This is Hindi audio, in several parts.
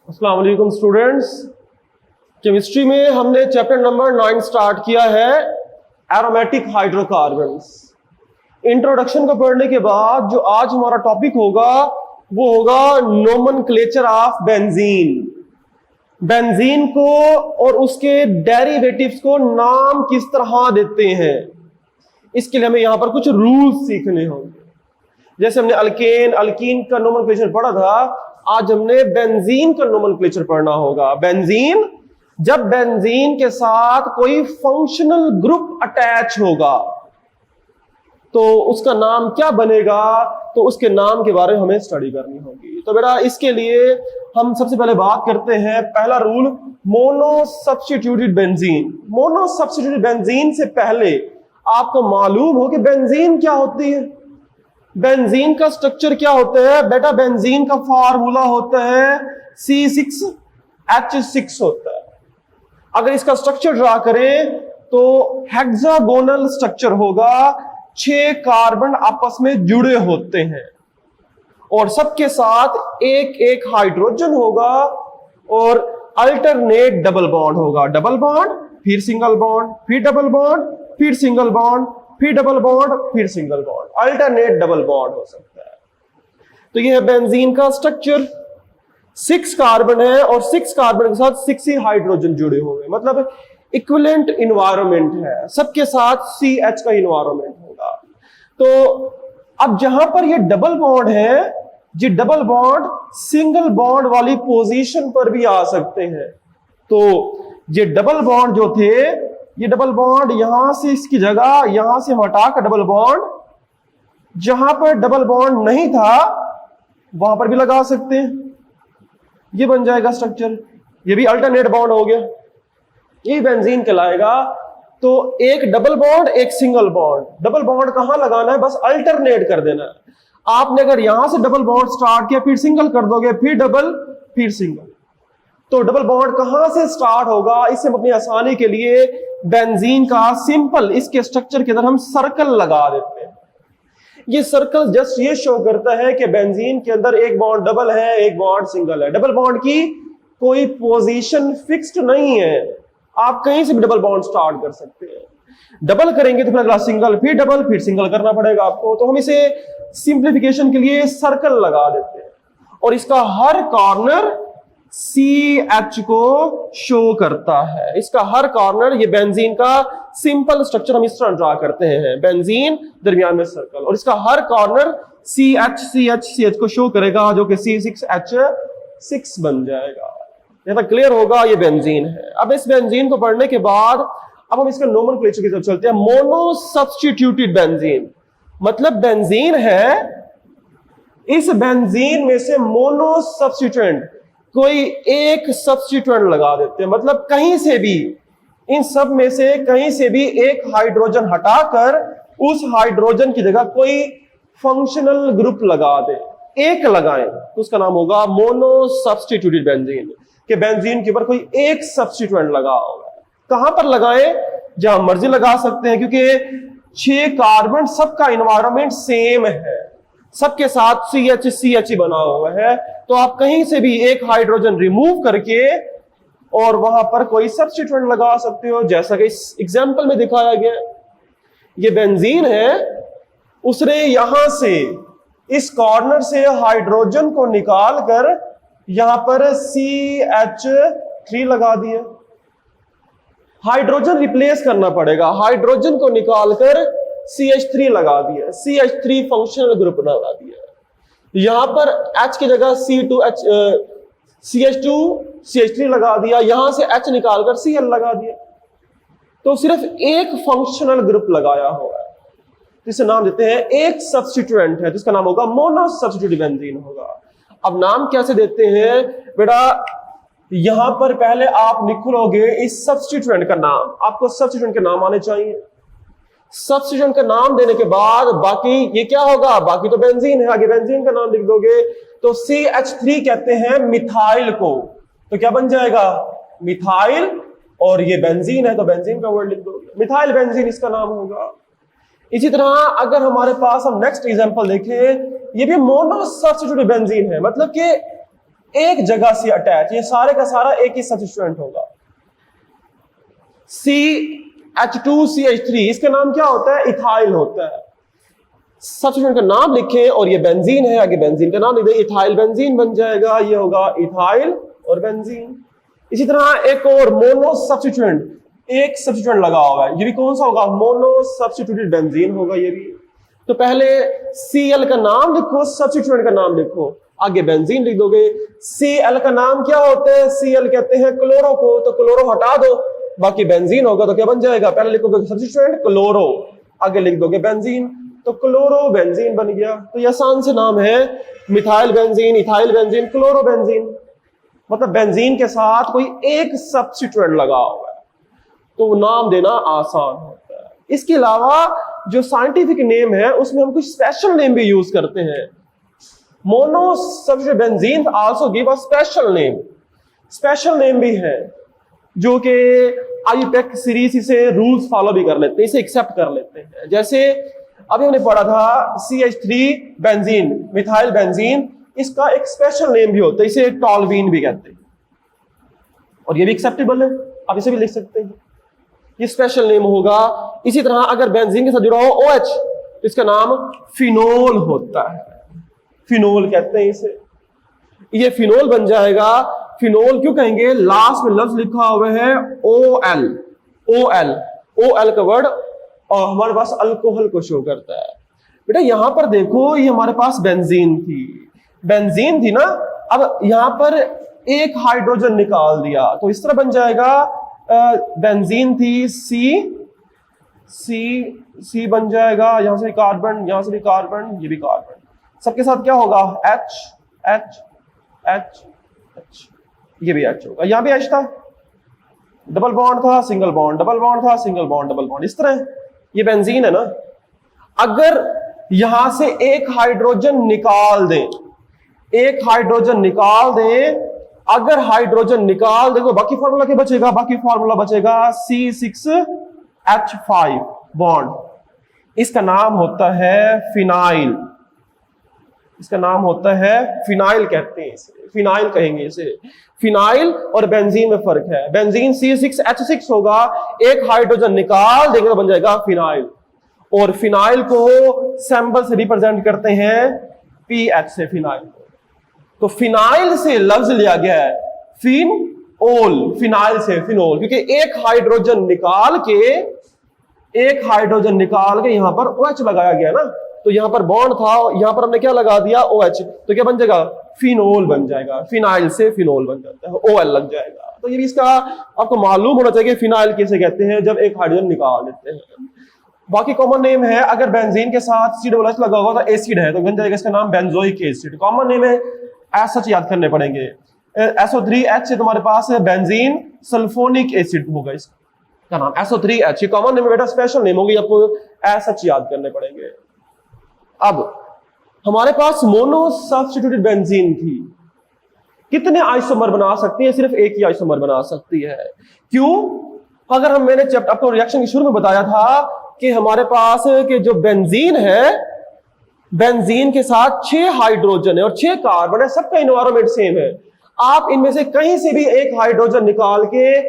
अस्सलाम वालेकुम स्टूडेंट्स। केमिस्ट्री में हमने चैप्टर नंबर 9 स्टार्ट किया है, एरोमेटिक हाइड्रोकार्बन्स। इंट्रोडक्शन को पढ़ने के बाद जो आज हमारा टॉपिक होगा वो होगा नोमेनक्लेचर ऑफ बेंजीन। बेंजीन को और उसके डेरिवेटिव्स को नाम किस तरह देते हैं, इसके लिए हमें यहां पर कुछ रूल्स सीखने होंगे। जैसे हमने अल्केन अल्कीन का नोमेनक्लेचर पढ़ा था, आज हमने बेंजीन का नोमेनक्लेचर पढ़ना होगा। बेंजीन, जब बेंजीन के साथ कोई फंक्शनल ग्रुप अटैच होगा तो उसका नाम क्या बनेगा, तो उसके नाम के बारे में हमें स्टडी करनी होगी। तो बेटा इसके लिए हम सबसे पहले बात करते हैं, पहला rule mono substituted benzene. Mono substituted benzene से पहले आपको मालूम हो कि बेंजीन क्या होती है, बेंजीन का स्ट्रक्चर क्या होता है। बेटा बेंजीन का फार्मूला होता है C6H6 होता है। अगर इसका स्ट्रक्चर ड्रा करें तो हेक्सागोनल स्ट्रक्चर होगा, 6 कार्बन आपस में जुड़े होते हैं और सबके साथ एक एक हाइड्रोजन होगा और अल्टरनेट डबल बॉन्ड होगा। डबल बॉन्ड, फिर सिंगल बॉन्ड, फिर डबल बॉन्ड, फिर सिंगल बॉन्ड, फिर डबल बॉन्ड, फिर single bond, alternate double bond हो सकता है। तो यह है बेंजीन का स्ट्रक्चर। 6 कार्बन है और 6 कार्बन के साथ 6 ही हाइड्रोजन जुड़े हुए, मतलब इक्विवेलेंट इन्वायरमेंट है, सबके साथ CH का इन्वायरमेंट होगा। तो अब जहां पर ये डबल बॉन्ड है, ये डबल बॉन्ड सिंगल बॉन्ड वाली पोजीशन पर भी आ सकते हैं। तो ये डबल बॉन्ड जो थे, ये डबल बॉन्ड यहां से इसकी जगह यहां से हटाकर डबल बॉन्ड जहां पर डबल बॉन्ड नहीं था वहां पर भी लगा सकते हैं, ये बन जाएगा स्ट्रक्चर। ये भी अल्टरनेट बॉन्ड हो गया, ये बेंजीन कहलाएगा। तो एक डबल बॉन्ड, एक सिंगल बॉन्ड। डबल बॉन्ड कहां लगाना है, बस अल्टरनेट कर देना है। आपने अगर यहां से डबल बॉन्ड स्टार्ट किया, फिर सिंगल कर दोगे, फिर डबल, फिर सिंगल, तो डबल बॉन्ड कहां से स्टार्ट होगा। इससे अपनी आसानी के लिए बेंजीन का सिंपल इसके स्ट्रक्चर के अंदर हम सर्कल लगा देते हैं। ये सर्कल जस्ट ये शो करता है कि बेंजीन के अंदर एक बॉन्ड डबल है, एक बॉन्ड सिंगल है। डबल बॉन्ड की कोई पोजीशन फिक्स्ड नहीं है, आप कहीं से भी डबल बॉन्ड स्टार्ट कर सकते हैं। डबल करेंगे तो फिर अगला सिंगल, फिर डबल, फिर सिंगल करना पड़ेगा आपको। तो हम इसे सिंप्लीफिकेशन के लिए सर्कल लगा देते हैं और इसका हर कॉर्नर CH को शो करता है। इसका हर कॉर्नर, ये बेंजीन का सिंपल स्ट्रक्चर हम इस तरह ड्रा करते हैं, बेंजीन दरमियान में सर्कल, और इसका हर कॉर्नर CH को शो करेगा, जो कि C6H6 बन जाएगा। यहां तक क्लियर होगा, ये बेंजीन है। अब इस बेंजीन को पढ़ने के बाद अब हम इसका नोमेनक्लेचर की तरफ चलते हैं। मोनो सब्स्टिट्यूटेड बेंजीन, मतलब बेंजीन है, इस बेंजीन में से मोनो सब्स्टिट्यूएंट, कोई एक सब्स्टिट्यूएंट लगा देते हैं, मतलब कहीं से भी, इन सब में से कहीं से भी एक हाइड्रोजन हटाकर उस हाइड्रोजन की जगह कोई फंक्शनल ग्रुप लगा दे, एक लगाएं, तो उसका नाम होगा मोनो सब्स्टिट्यूटेड बेंजीन। कि बेंजीन के ऊपर कोई एक सब्स्टिट्यूएंट लगा होगा। कहां पर लगाएं, जहां मर्जी लगा सकते हैं, क्योंकि 6 कार्बन सबका इन्वायरमेंट सेम है, सबके साथ CH बना हुआ है। तो आप कहीं से भी एक हाइड्रोजन रिमूव करके और वहां पर कोई सब्स्टिट्यूएंट लगा सकते हो, जैसा कि इस एग्जांपल में दिखाया गया। ये बेंजीन है, उसने यहां से इस कॉर्नर से हाइड्रोजन को निकाल कर यहां पर CH3 लगा दिया। हाइड्रोजन रिप्लेस करना पड़ेगा, हाइड्रोजन को निकालकर CH3 लगा दिया, CH3 फंक्शनल ग्रुप लगा दिया। यहां पर H की जगह CH2 CH3 लगा दिया, यहां से H निकालकर Cl लगा दिया। तो सिर्फ एक फंक्शनल ग्रुप लगाया हुआ है, जिसे नाम देते हैं एक सब्स्टिट्यूएंट है, जिसका नाम होगा मोनो सब्स्टिट्यूटेड बेंजीन होगा। अब नाम कैसे देते हैं बेटा, यहां पर पहले आप लिखोगे इस सब्स्टिट्यूएंट का नाम, आपको सब्स्टिट्यूएंट के नाम आने चाहिए। सब्स्टिट्यूएंट का नाम देने के बाद बाकी ये क्या होगा, बाकी तो बेंजीन है, आगे बेंजीन का नाम लिख दोगे। तो CH3 कहते हैं मिथाइल को, तो क्या बन जाएगा, मिथाइल, और ये बेंजीन है तो बेंजीन का वर्ड लिख दोगे, मिथाइल बेंजीन इसका नाम होगा। इसी तरह अगर हमारे पास हम नेक्स्ट एग्जांपल देखें, ये भी मोनो सब्स्टिट्यूटेड बेंजीन है, मतलब कि एक जगह से अटैच, ये सारे का सारा एक ही सब्स्टिट्यूएंट होगा। CH2CH3 इसका नाम क्या होता है? इथाइल होता है। सब्स्टिट्यूएंट का नाम लिखें और ये बेंजीन है, आगे बेंजीन का नाम लिख दें, इथाइल बेंजीन बन जाएगा। ये होगा इथाइल और बेंजीन। इसी तरह एक और मोनो सब्स्टिट्यूएंट, एक सब्स्टिट्यूएंट लगा हुआ है, ये भी कौन सा होगा? मोनो सब्स्टिट्यूटेड बेंजीन होगा ये भी। तो पहले Cl का नाम लिखो, सब्स्टिट्यूएंट का नाम लिखो, आगे बेंजीन लिख दोगे। Cl का नाम क्या होता है? Cl कहते हैं क्लोरो को, तो क्लोरो हटा दो, बाकी बेंजीन होगा तो क्या बन जाएगा? पहले लिखोगे सब्स्टिट्यूएंट क्लोरो, आगे लिख दोगे बेंजीन, तो क्लोरो बेंजीन बन गया। तो ये आसान से नाम है, methyl benzene, ethyl benzene, chloro benzene. मतलब बेंजीन के साथ कोई एक सब्स्टिट्यूएंट लगा हुआ है तो नाम देना आसान होता है। इसके अलावा जो साइंटिफिक नेम है उसमें हम कुछ स्पेशल नेम भी यूज करते हैं। Mono substituted benzene also give a special name. Special name भी है जो कि आईयूपैक सीरीज इसे रूल्स फॉलो भी कर लेते हैं, इसे एक्सेप्ट कर लेते हैं। जैसे अभी हमने पढ़ा था CH3 बेंजीन, मिथाइल बेंजीन, इसका एक स्पेशल नेम भी होता है, इसे टॉलवीन भी कहते हैं, और ये भी एक्सेप्टेबल है, आप इसे भी लिख सकते हैं, ये स्पेशल नेम होगा। इसी तरह अगर बेंजीन के साथ जुड़ा हो OH तो इसका नाम फिनोल होता है, फिनोल कहते हैं इसे, ये फिनोल बन जाएगा। फिनोल क्यों कहेंगे? लास्ट में लफ्ज लिखा हुआ है OL, OL, OL का वर्ड और हमारे पास अल्कोहल को शो करता है। बेटा यहां पर देखो, ये हमारे पास बेंजीन थी ना, अब यहां पर एक हाइड्रोजन निकाल दिया तो इस तरह बन जाएगा, बेंजीन थी C बन जाएगा, यहां से कार्बन, यहां से भी कार्बन, ये भी कार्बन, सबके साथ क्या होगा? H, ये भी H होगा, यहां भी H था, डबल बॉन्ड था, सिंगल बॉन्ड, डबल बॉन्ड था, सिंगल बॉन्ड, डबल बॉन्ड, इस तरह ये बेंजीन है ना। अगर यहां से एक हाइड्रोजन निकाल दें, अगर हाइड्रोजन निकाल देखो बाकी फार्मूला क्या बचेगा? बाकी फार्मूला बचेगा C6H5 बॉन्ड, इसका नाम होता है फिनाइल, इसका नाम होता है फिनाइल कहते हैं इसे, फिनाइल कहेंगे इसे। फिनाइल और बेंजीन में फर्क है, बेंजीन C6H6 होगा, एक हाइड्रोजन निकाल देंगे तो बन जाएगा फिनाइल, और फिनाइल को सिंबल से रिप्रेजेंट करते हैं PH से, फिनाइल। तो फिनाइल से लफ्ज लिया गया है फिनोल, फिनाइल से फिनोल, क्योंकि एक हाइड्रोजन निकाल के यहां पर OH लगाया गया ना, तो यहां पर बॉन्ड था, यहां पर हमने क्या लगा दिया? OH, तो क्या बन जाएगा? फिनोल बन जाएगा, फिनाइल से फिनोल बन जाता है, OL लग जाएगा। तो ये भी इसका आपको मालूम होना चाहिए कि फिनाइल कैसे कहते हैं जब एक हाइड्रोजन निकाल देते हैं। बाकी कॉमन नेम है, अगर बेंजीन के साथ COOH लगा होगा तो एसिड है तो बन जाएगा इसका नाम बेंजोइक एसिड। कॉमन नेम है, ऐसा याद करने पड़ेंगे। SO3H से तुम्हारे पास है बेंजीन सल्फोनिक एसिड होगा, इसका नाम SO3H, ये कॉमन नेम है बेटा, स्पेशल नेम होगी, आपको ऐसा याद करने पड़ेंगे। अब हमारे पास मोनो सब्स्टिट्यूटेड बेंजीन थी, कितने आइसोमर बना सकती है? सिर्फ एक ही आइसोमर बना सकती है। क्यों? अगर हम, मैंने चैप्टर आपको रिएक्शन के शुरू में बताया था कि हमारे पास के जो बेंजीन है, बेंजीन के साथ 6 हाइड्रोजन है और 6 कार्बन है, सबका एनवायरनमेंट सेम है। आप इनमें से कहीं से भी एक हाइड्रोजन निकाल के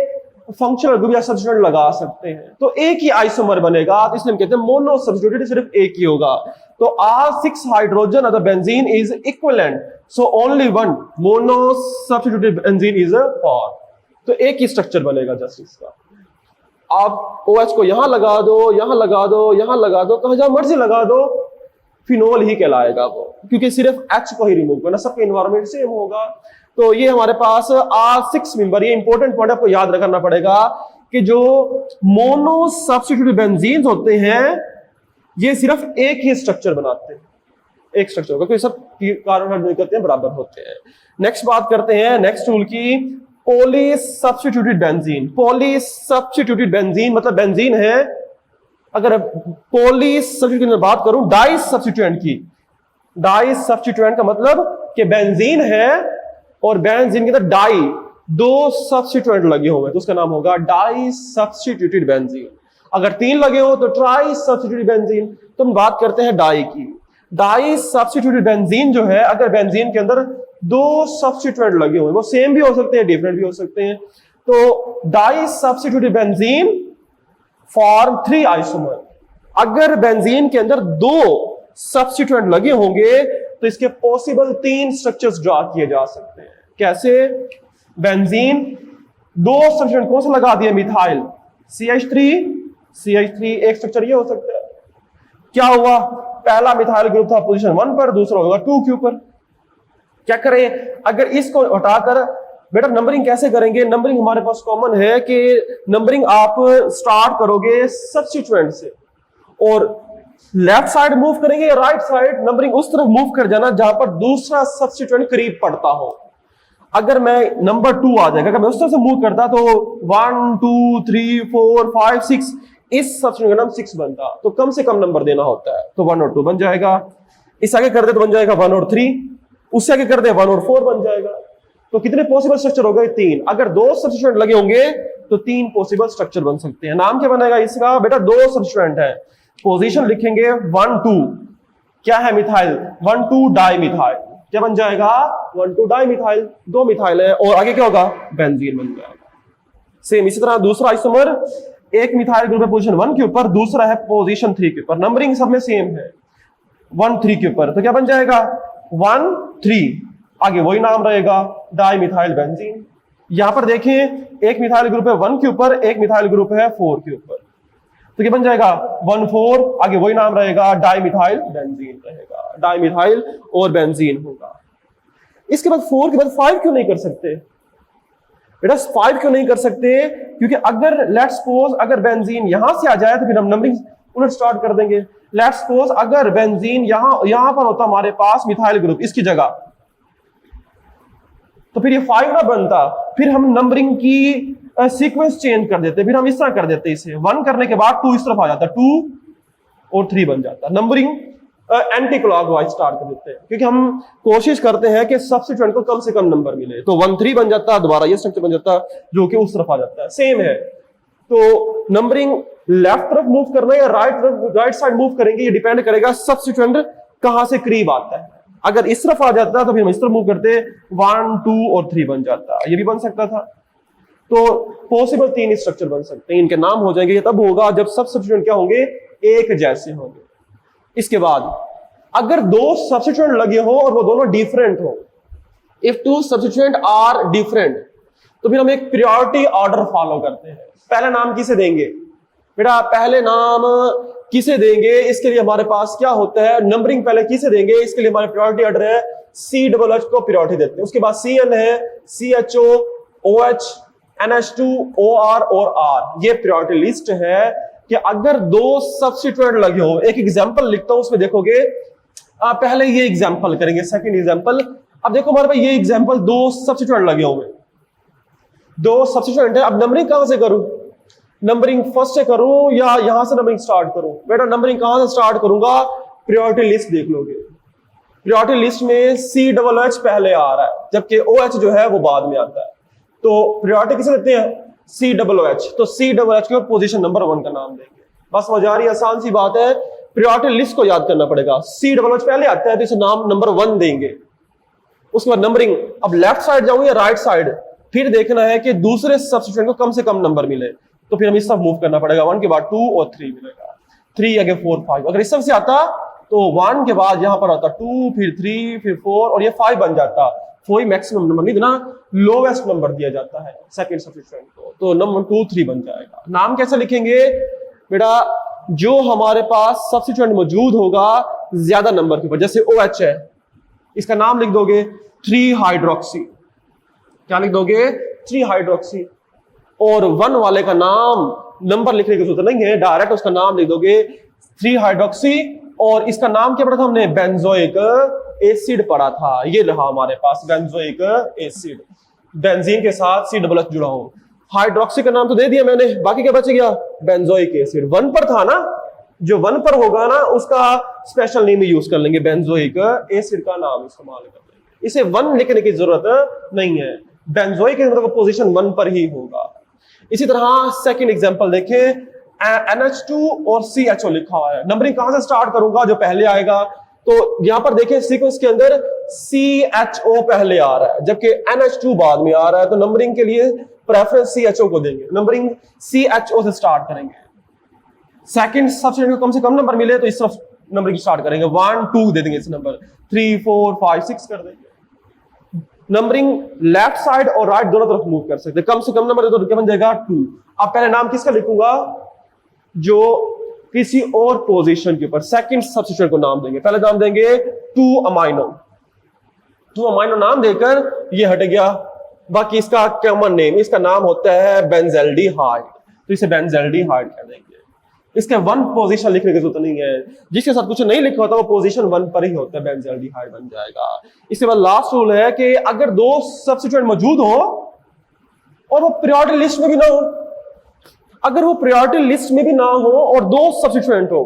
फंक्शनल ग्रुप या सब्स्टिट्यूएंट लगा सकते हैं, तो एक ही आइसोमर बनेगा, तो इसलिए हम कहते हैं मोनो सब्स्टिट्यूटेड, सिर्फ एक ही होगा। तो R6 hydrogen of the benzene is equivalent, so only one mono substituted benzene is 4। तो एक ही स्ट्रक्चर बनेगा जस्ट इसका। आप OH को यहां लगा दो, यहां लगा दो, यहां लगा दो, कहां जहां मर्जी लगा दो, फिनोल ही कहलाएगा वो, क्योंकि सिर्फ H को ही रिमूव करना, सबका एनवायरनमेंट सेम होगा। तो ये हमारे पास R6 मेंबर, ये इंपॉर्टेंट पॉइंट आपको याद रखना पड़ेगा कि जो मोनो सब्स्टिट्यूटेड बेंजीन होते हैं ये सिर्फ एक ही स्ट्रक्चर बनाते हैं, एक स्ट्रक्चर होगा, क्योंकि सब कार्बन करते हैं बराबर होते हैं। नेक्स्ट बात करते हैं नेक्स्ट टूल की, poly substituted benzene. Poly substituted benzene मतलब बेंजीन है, अगर पॉली सब्स्टिट्यूटेड की बात करूं डाई सब्स्टिट्यूएंट की, डाई सब्स्टिट्यूएंट का मतलब कि बेंजीन है और बेंजीन के अंदर डाई 2 सब्स्टिट्यूएंट लगे हुए, तो उसका नाम होगा डाई सब्स्टिट्यूटेड बेंजीन। अगर 3 लगे हो तो ट्राई सब्स्टिट्यूटेड बेंजीन। तो हम बात करते हैं डाई की। डाई सब्स्टिट्यूटेड बेंजीन जो है, अगर बेंजीन के अंदर दो सब्स्टिट्यूएंट लगे हुए, वो सेम भी हो सकते हैं, डिफरेंट भी हो सकते हैं। तो di substituted benzene form 3 isomer. अगर बेंजीन के अंदर दो सब्स्टिट्यूएंट लगे होंगे तो इसके पॉसिबल 3 स्ट्रक्चर्स ड्रा किए जा सकते हैं। कैसे? बेंजीन दो सब्स्टिट्यूएंट कौन सा लगा दिया? मिथाइल CH3 एक स्ट्रक्चर ये हो सकता है। क्या हुआ? पहला मिथाइल ग्रुप था पोजीशन 1 पर, दूसरा होगा 2 के ऊपर। क्या करें? अगर इसको हटाकर बेटा नंबरिंग कैसे करेंगे? नंबरिंग हमारे पास कॉमन है कि नंबरिंग आप स्टार्ट करोगे सब्स्टिट्यूएंट से और लेफ्ट साइड मूव करेंगे या राइट साइड, नंबरिंग उस तरफ मूव कर जाना जहां पर दूसरा सब्स्टिट्यूएंट करीब पड़ता हो। अगर मैं नंबर 2 आ जाएगा, अगर मैं उस तरफ से मूव करता तो 1 2 3 4 5 6 इस सब्स्टिट्यूएंट का नाम 6 बनता, तो कम से कम नंबर देना होता है, तो 1 और 2 बन जाएगा। इस आगे कर दे तो बन जाएगा 1 और 3, उससे आगे कर दे 1 और 4 बन जाएगा। तो कितने पॉसिबल स्ट्रक्चर हो गए? 3। अगर दो सब्स्टिट्यूएंट लगे होंगे तो 3 पॉसिबल स्ट्रक्चर बन सकते हैं। नाम क्या बनेगा इसका? बेटा दो सब्स्टिट्यूएंट है, पोजीशन लिखेंगे 1 2, क्या है? मिथाइल। 1 2 डाई मिथाइल, क्या बन जाएगा? 1 2 डाई मिथाइल, दो मिथाइल है और आगे क्या होगा? बेंजीन बन जाएगा। सेम इसी तरह दूसरा आइसोमर, एक मिथाइल ग्रुप है पोजीशन 1 के ऊपर, दूसरा है पोजीशन 3 के ऊपर, नंबरिंग सब में सेम है 1 3 के ऊपर, तो क्या बन जाएगा? 1 3, आगे वही नाम रहेगा डाई मिथाइल बेंजीन। यहां पर देखें एक मिथाइल ग्रुप है 1 के ऊपर, एक मिथाइल ग्रुप है 4 के ऊपर, तो क्या बन जाएगा? 1 4, आगे वही नाम रहेगा डाई मिथाइल बेंजीन रहेगा, डाई मिथाइल और बेंजीन होगा। इसके बाद 4 के बाद 5 क्यों नहीं कर सकते बेटा? 5 क्यों नहीं कर सकते? क्योंकि अगर लेट्स सपोज अगर बेंजीन यहां से आ जाए तो फिर हम नंबरिंग उलट स्टार्ट कर देंगे। लेट्स सपोज अगर बेंजीन यहां पर होता हमारे पास मिथाइल ग्रुप इसकी जगह, तो फिर ये 5 ना बनता, फिर हम नंबरिंग की सीक्वेंस चेंज कर देते, फिर हम इस तरह कर देते, इसे 1 करने के बाद 2 इस तरफ आ जाता, 2 और 3 बन जाता। नंबरिंग एंटी क्लॉकवाइज स्टार्ट कर देते हैं क्योंकि हम कोशिश करते हैं कि सब्स्टिट्यूएंट को कम से कम नंबर मिले, तो 1 3 बन जाता, दोबारा ये स्ट्रक्चर बन जाता जो कि उस तरफ आ जाता है। सेम है, तो नंबरिंग लेफ्ट तरफ मूव करना या राइट साइड मूव करेंगे, ये डिपेंड करेगा सब्स्टिट्यूएंट कहां से करीब आता है। अगर इस तरफ आ जाता तो फिर हम इस तरफ मूव करते, 1 2 और 3 बन जाता, ये भी बन सकता था। तो पॉसिबल 3 स्ट्रक्चर बन सकते हैं, इनके नाम हो जाएंगे। ये तब होगा जब सब सब्स्टिट्यूएंट क्या होंगे? एक जैसे होंगे। इसके बाद अगर दो सब्स्टिट्यूएंट लगे हो और वो दोनों डिफरेंट हो, if two substituent are different, तो फिर हम एक प्रायोरिटी ऑर्डर फॉलो करते हैं। पहला नाम किसे देंगे बेटा? पहले नाम किसे देंगे? इसके लिए हमारे पास क्या होता है? नंबरिंग पहले किसे देंगे? इसके लिए हमारे प्रायोरिटी ऑर्डर है CH को प्रायोरिटी देते हैं, उसके बाद CN है, CHO, OH, NH2, OR और R। ये प्रायोरिटी लिस्ट है कि अगर दो सब्स्टिट्यूएंट लगे हो। एक एग्जांपल लिखता हूं, उसमें देखोगे पहले ये एग्जांपल करेंगे, सेकंड एग्जांपल। अब देखो हमारे पास ये एग्जांपल दो सब्स्टिट्यूएंट लगे हुए, दो सब्स्टिट्यूएंट है। अब नंबरिंग कहां से करूं? नंबरिंग फर्स्ट से करूं या यहां से नंबरिंग स्टार्ट करूं? बेटा नंबरिंग कहां से स्टार्ट करूंगा? प्रायोरिटी लिस्ट देख लोगे, प्रायोरिटी लिस्ट में CH पहले आ रहा है जबकि OH जो है वो बाद में आता है, तो प्रायोरिटी किसे देते हैं? CH। तो CH को पोजीशन नंबर 1 का नाम देंगे। बस समझ आ रही है? आसान सी बात है, प्रायोरिटी लिस्ट को याद करना पड़ेगा। CH पहले आता है तो इसे नाम नंबर 1 देंगे। उसके बाद नंबरिंग, अब लेफ्ट साइड जाऊं या राइट साइड, फिर देखना है कि दूसरे सब्स्टिट्यूएंट को कम से कम नंबर मिले, तो फिर हम इस तरफ मूव करना पड़ेगा। 1 के बाद 2 और 3 मिलेगा, 3 आगे 4 5। अगर इस तरफ से आता तो 1 के बाद यहां पर आता 2, फिर 3, फिर 4 और ये 5 बन जाता। 4 मैक्सिमम नंबर नहीं देना, लोवेस्ट नंबर दिया जाता है सेकंड सब्स्टिट्यूएंट को, तो नंबर 2 3 बन जाएगा। नाम कैसे लिखेंगे बेटा? जो हमारे पास सब्स्टिट्यूएंट मौजूद होगा ज्यादा नंबर के ऊपर, जैसे OH है, इसका नाम लिख दोगे 3 हाइड्रोक्सी। क्या लिख दोगे? 3 हाइड्रोक्सी। और 1 वाले का नाम नंबर लिखने की जरूरत नहीं है, डायरेक्ट उसका नाम लिख दोगे 3 हाइड्रोक्सी। और इसका नाम क्या पढ़ा था हमने? बेंजोइक एसिड पढ़ा था। ये रहा हमारे पास बेंजोइक एसिड, बेंजीन के साथ CH जुड़ा हो। हाइड्रोक्सी का नाम तो दे दिया मैंने, बाकी क्या बच गया? Benzoic acid. 1 पर था ना, जो 1 पर होगा ना उसका स्पेशल नेम यूज कर लेंगे, बेंजोइक एसिड का नाम इस्तेमाल कर लेंगे। इसे 1 लिखने की जरूरत नहीं है, बेंजोइक एसिड का पोजीशन 1 पर ही होगा। इसी तरह सेकंड एग्जांपल देखें, NH2 और CHO लिखा हुआ है। नंबरिंग कहां से स्टार्ट करूंगा? जो पहले आएगा, तो यहां पर देखें सीक्वेंस के अंदर CHO पहले आ रहा है जबकि NH2 बाद में आ रहा है, तो नंबरिंग के लिए प्रेफरेंस CHO को देंगे, नंबरिंग CHO से स्टार्ट करेंगे। सेकंड सब्स्टिट्यूएंट को कम से कम नंबर मिले तो इस तरफ नंबरिंग स्टार्ट करेंगे, 1 2 दे देंगे इस नंबर, 3 4 5 6 कर देंगे। नंबरिंग लेफ्ट साइड और राइट दोनों तरफ मूव कर सकते हैं, कम से कम नंबर दे तो क्या बन जाएगा 2। अब पहले नाम किसका लिखूंगा, जो किसी और पोजीशन के ऊपर सेकंड सब्स्टिट्यूएंट को नाम देंगे। पहले नाम देंगे 2 अमाइनो, 2 अमाइनो नाम देकर ये हट गया। बाकी इसका कॉमन नेम, इसका नाम होता है बेंजल्डिहाइड, तो इसे बेंजल्डिहाइड कह देंगे। इसके 1 पोजीशन लिखने की जरूरत नहीं है, जिसके साथ कुछ नहीं लिखा होता वो पोजीशन 1 पर ही होता है, बेंजल्डिहाइड बन जाएगा। इसके बाद लास्ट रूल है कि अगर 2 सब्स्टिट्यूएंट मौजूद हो और वो प्रायोरिटी लिस्ट में भी ना हो, अगर वो प्रायोरिटी लिस्ट में भी ना हो और 2 सब्स्टिट्यूएंट हो,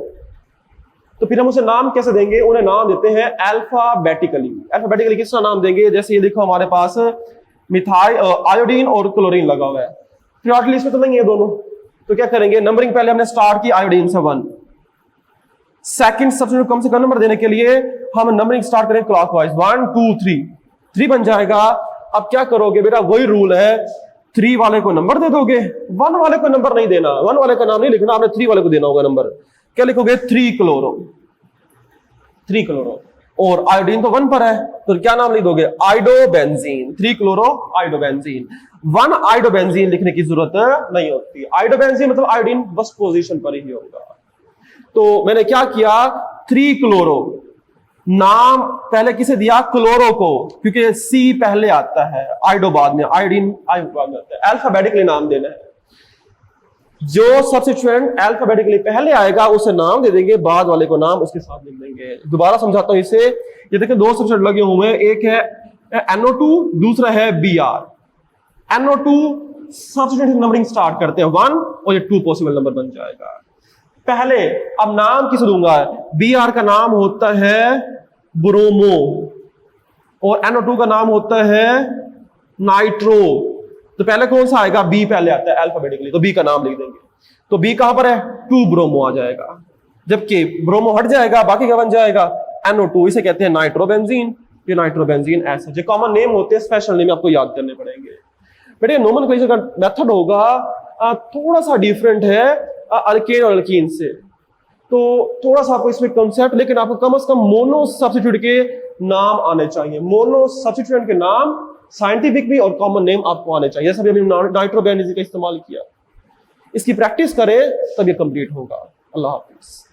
तो फिर हम उसे नाम कैसे देंगे, उन्हें नाम देते हैं अल्फाबेटिकली। अल्फाबेटिकली किस तरह नाम देंगे, जैसे ये देखो हमारे पास मिथाइल आयोडीन और क्लोरीन लगा हुआ है, प्रायोरिटी लिस्ट में तो नहीं है दोनों, तो क्या करेंगे, नंबरिंग पहले हमने स्टार्ट की आयोडीन से 1, सेकंड सब्स्टिट्यूएंट कम से कम नंबर देने के लिए हम नंबरिंग स्टार्ट करें क्लॉकवाइज, 1 2 3 बन जाएगा। अब क्या करोगे बेटा, वही रूल है, 3 वाले को नंबर दे दोगे, 1 वाले को नंबर नहीं देना, 1 वाले का नाम नहीं लिखना, आपने 3 वाले को देना होगा नंबर। क्या लिखोगे, 3 क्लोरो, 3 क्लोरो, और आयोडीन तो 1 पर है तो क्या नाम लिख दोगे, आइडोबेंजीन, 3 क्लोरो आइडोबेंजीन। 1 आइडोबेंजीन लिखने की जरूरत नहीं होती, आइडोबेंजीन मतलब आयोडीन बस पोजीशन पर ही होगा। तो मैंने क्या किया, 3 क्लोरो नाम पहले किसे दिया, क्लोरो को, क्योंकि सी पहले आता है, आइडो बाद में, आयोडीन आयो बाद में आता है। अल्फाबेटिकली नाम देना है, जो सब्स्टिट्यूएंट अल्फाबेटिकली पहले आएगा उसे नाम दे देंगे, बाद वाले को नाम उसके साथ लिख देंगे। दोबारा समझाता हूं इसे, ये देखिए 2 सब्स्टिट्यूएंट लगे हुए हैं, एक है NO2, दूसरा है Br। NO2 substituent numbering start करते हैं 1 और ये 2 पॉसिबल नंबर बन जाएगा। पहले अब नाम किसे दूंगा, Br का नाम होता है ब्रोमो और NO2 का नाम होता है नाइट्रो, तो पहले कौन सा आएगा, बी पहले आता है अल्फाबेटिकली, तो बी का नाम लिख देंगे। तो बी कहां पर है, 2 ब्रोमो आ जाएगा, जबकि ब्रोमो हट जाएगा, बाकी क्या बन जाएगा, NO2, इसे कहते हैं नाइट्रोबेंजीन। ये नाइट्रोबेंजीन ऐसा, जो कॉमन नेम होते हैं स्पेशल नेम आपको याद करने पड़ेंगे। बेटे नोमेनक्लेचर का मेथड होगा थोड़ा सा डिफरेंट है अल्केन और अल्कीन से, तो थोड़ा सा आपको इसमें कंसेप्ट, लेकिन आपको कम से कम मोनो सब्स्टिट्यूट के नाम आने चाहिए, मोनो सब्स्टिट्यूएंट के नाम साइंटिफिक भी और कॉमन नेम आपको आने चाहिए। जैसे अभी हमने नाइट्रोबेंजीन का इस्तेमाल किया, इसकी प्रैक्टिस करें तब ये कंप्लीट होगा। अल्लाह हाफिज।